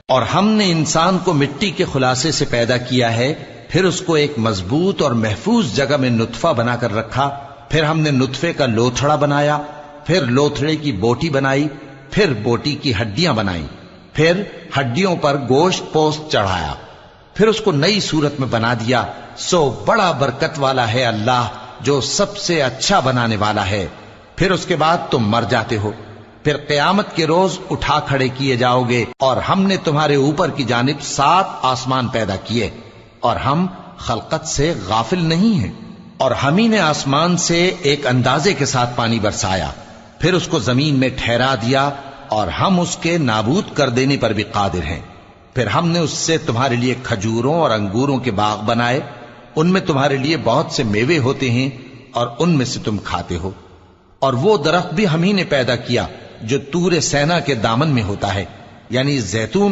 اور ہم نے انسان کو مٹی کے خلاصے سے پیدا کیا ہے، پھر اس کو ایک مضبوط اور محفوظ جگہ میں نطفہ بنا کر رکھا، پھر ہم نے نطفے کا لوتھڑا بنایا، پھر لوتھڑے کی بوٹی بنائی، پھر بوٹی کی ہڈیاں بنائی، پھر ہڈیوں پر گوشت پوست چڑھایا، پھر اس کو نئی صورت میں بنا دیا۔ سو بڑا برکت والا ہے اللہ جو سب سے اچھا بنانے والا ہے۔ پھر اس کے بعد تم مر جاتے ہو، پھر قیامت کے روز اٹھا کھڑے کیے جاؤ گے، اور ہم نے تمہارے اوپر کی جانب 7 آسمان پیدا کیے، اور ہم خلقت سے غافل نہیں ہیں۔ اور ہم ہی نے آسمان سے ایک اندازے کے ساتھ پانی برسایا، پھر اس کو زمین میں ٹھہرا دیا، اور ہم اس کے نابود کر دینے پر بھی قادر ہیں۔ پھر ہم نے اس سے تمہارے لیے کھجوروں اور انگوروں کے باغ بنائے، ان میں تمہارے لیے بہت سے میوے ہوتے ہیں، اور ان میں سے تم کھاتے ہو۔ اور وہ درخت بھی ہم ہی نے پیدا کیا جو طور سینا کے دامن میں ہوتا ہے، یعنی زیتون